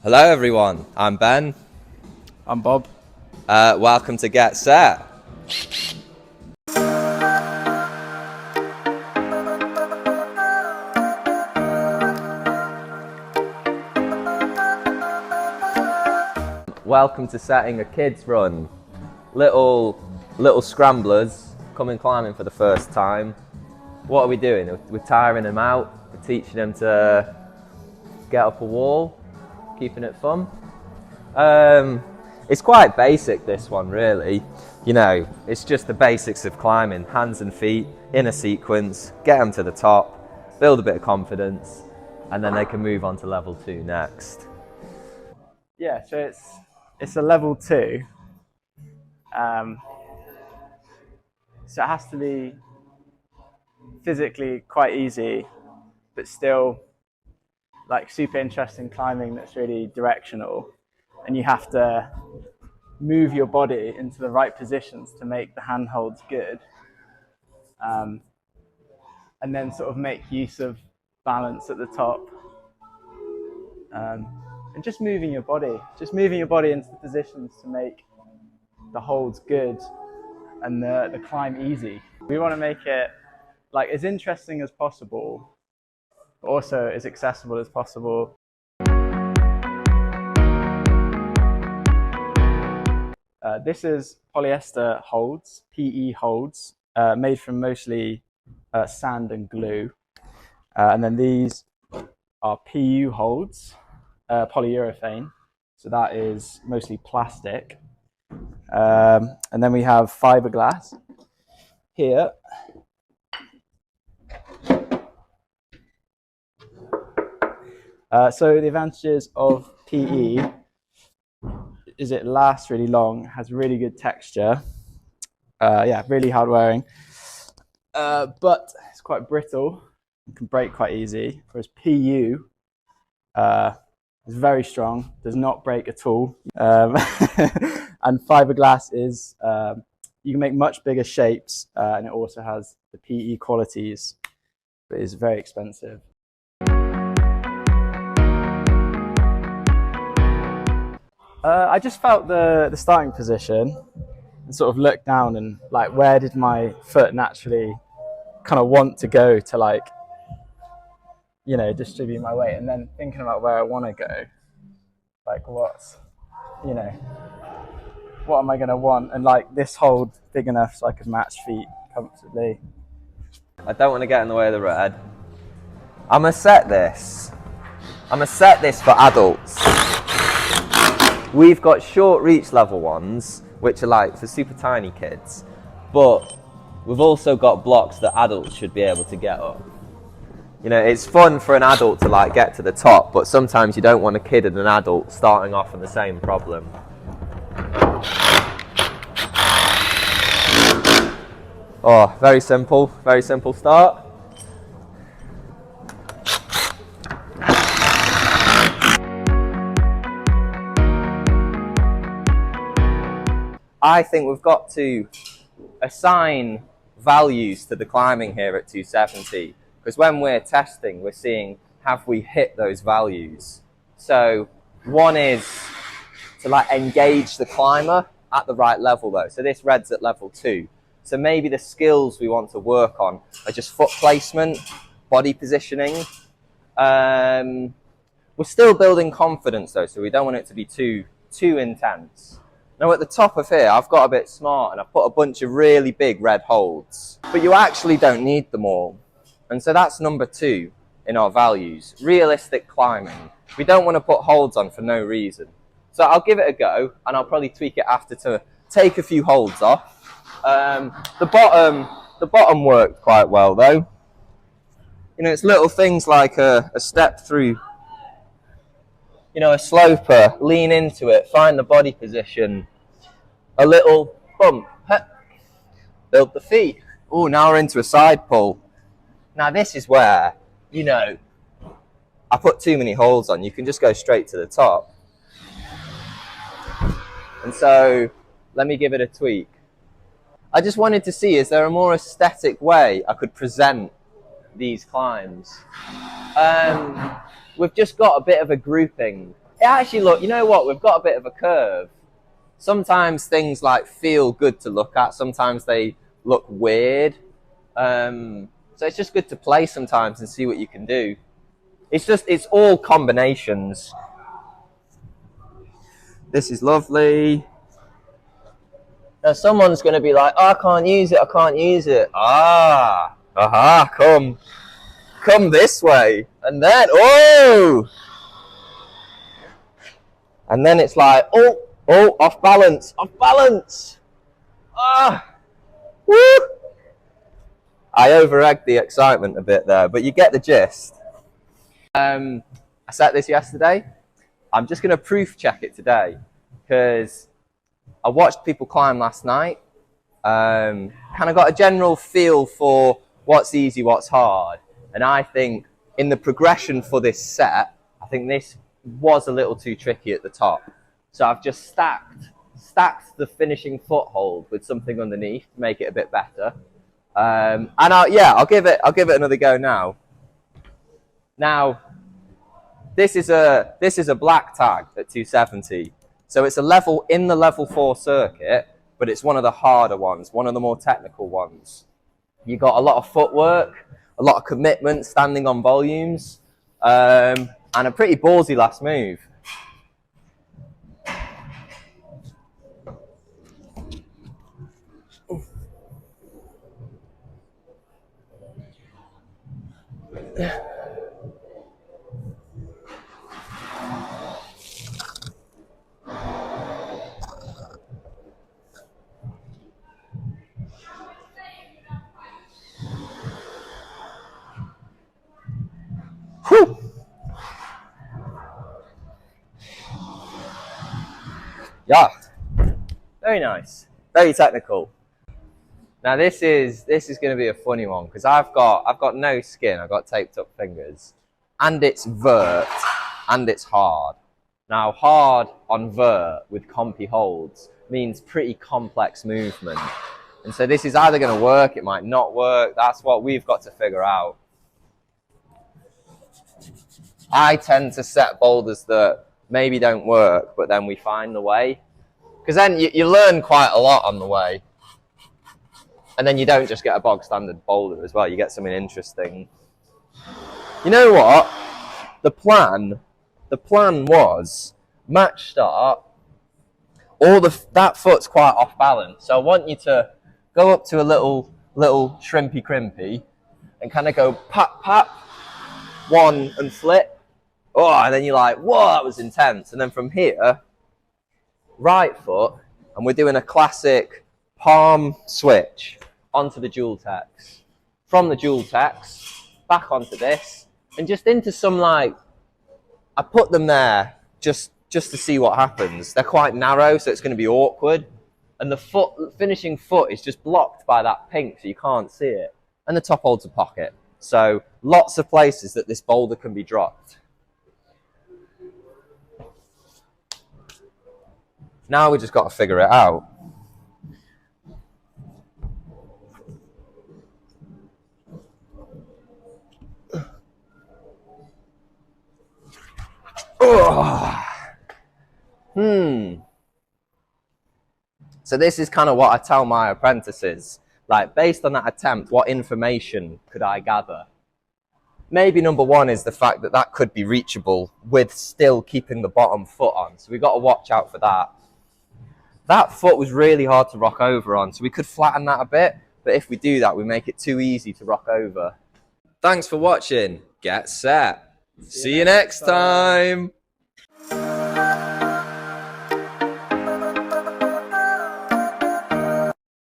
Hello everyone, I'm Ben. I'm Bob. Welcome to Get Set. Welcome to setting a kids run. Little scramblers coming climbing for the first time. What are we doing? We're tiring them out. We're teaching them to get up a wall, keeping it fun. It's quite basic, this one, really. You know, it's just the basics of climbing, hands and feet in a sequence, get them to the top, build a bit of confidence, and then they can move on to level 2 next. Yeah, so it's a level 2. So it has to be physically quite easy, but still like super interesting climbing that's really directional. And you have to move your body into the right positions to make the handholds good. And then sort of make use of balance at the top. And just moving your body into the positions to make the holds good and the climb easy. We want to make it like as interesting as possible, but also as accessible as possible. This is polyester holds, PE holds, made from mostly sand and glue. And then these are PU holds, polyurethane. So that is mostly plastic. And then we have fiberglass here. So the advantages of PE is it lasts really long, has really good texture. Yeah, really hard wearing. But it's quite brittle, it can break quite easy. Whereas PU is very strong, does not break at all. And fiberglass is, you can make much bigger shapes, and it also has the PE qualities, but is very expensive. I just felt the starting position and sort of looked down and like where did my foot naturally kind of want to go to, like, you know, distribute my weight, and then thinking about where I want to go, like what am I going to want, and like this hold big enough so I could match feet comfortably. I don't want to get in the way of the red. I'm gonna set this for adults. We've got short reach level ones, which are like for super tiny kids, but we've also got blocks that adults should be able to get up. You know, it's fun for an adult to like get to the top, but sometimes you don't want a kid and an adult starting off on the same problem. Oh, very simple start. I think we've got to assign values to the climbing here at 270, because when we're testing, we're seeing, have we hit those values? So one is to like engage the climber at the right level though. So this red's at level 2. So maybe the skills we want to work on are just foot placement, body positioning. We're still building confidence though, so we don't want it to be too intense. Now at the top of here, I've got a bit smart and I've put a bunch of really big red holds, but you actually don't need them all. And so that's number 2 in our values, realistic climbing. We don't want to put holds on for no reason. So I'll give it a go and I'll probably tweak it after to take a few holds off. The bottom worked quite well though. You know, it's little things like a step through, you know, a sloper, lean into it, find the body position, a little bump, build the feet. Oh, now we're into a side pull. Now this is where, you know, I put too many holds on. You can just go straight to the top. And so let me give it a tweak. I just wanted to see, is there a more aesthetic way I could present these climbs? We've just got a bit of a grouping it actually look, you know what, we've got a bit of a curve. Sometimes things like feel good to look at, sometimes they look weird. So it's just good to play sometimes and see what you can do. It's all combinations. This is lovely. Now someone's going to be like, oh, I can't use it, I can't use it. Ah, aha, come this way. And then, oh! And then it's like, oh, off balance, off balance. Ah, woo! I over-egged the excitement a bit there, but you get the gist. I set this yesterday. I'm just going to proof check it today because I watched people climb last night. Kind of got a general feel for what's easy, what's hard. And I think in the progression for this set, I think this was a little too tricky at the top. So I've just stacked the finishing foothold with something underneath to make it a bit better. And I'll give it another go now. Now, this is a black tag at 270. So it's a level in the level 4 circuit, but it's one of the harder ones, one of the more technical ones. You got a lot of footwork, a lot of commitment, standing on volumes, and a pretty ballsy last move. Whew. Yeah, very nice, very technical. Now this is going to be a funny one because I've got no skin. I've got taped up fingers, and it's vert, and it's hard. Now hard on vert with compy holds means pretty complex movement, and so this is either going to work, it might not work. That's what we've got to figure out. I tend to set boulders that maybe don't work, but then we find the way, because then you learn quite a lot on the way. And then you don't just get a bog standard boulder as well. You get something interesting. You know what? The plan was match start. That foot's quite off balance. So I want you to go up to a little shrimpy crimpy and kind of go pop, pop, one and flip. Oh, and then you're like, whoa, that was intense. And then from here, right foot, and we're doing a classic palm switch onto the dual tex. From the dual tex, back onto this, and just into some I put them there just to see what happens. They're quite narrow, so it's going to be awkward. And the finishing foot is just blocked by that pink, so you can't see it. And the top holds a pocket. So lots of places that this boulder can be dropped. Now we just got to figure it out. So this is kind of what I tell my apprentices. Like, based on that attempt, what information could I gather? Maybe number one is the fact that that could be reachable with still keeping the bottom foot on. So we've got to watch out for that. That foot was really hard to rock over on, so we could flatten that a bit. But if we do that, we make it too easy to rock over. Thanks for watching. Get set. See you next time.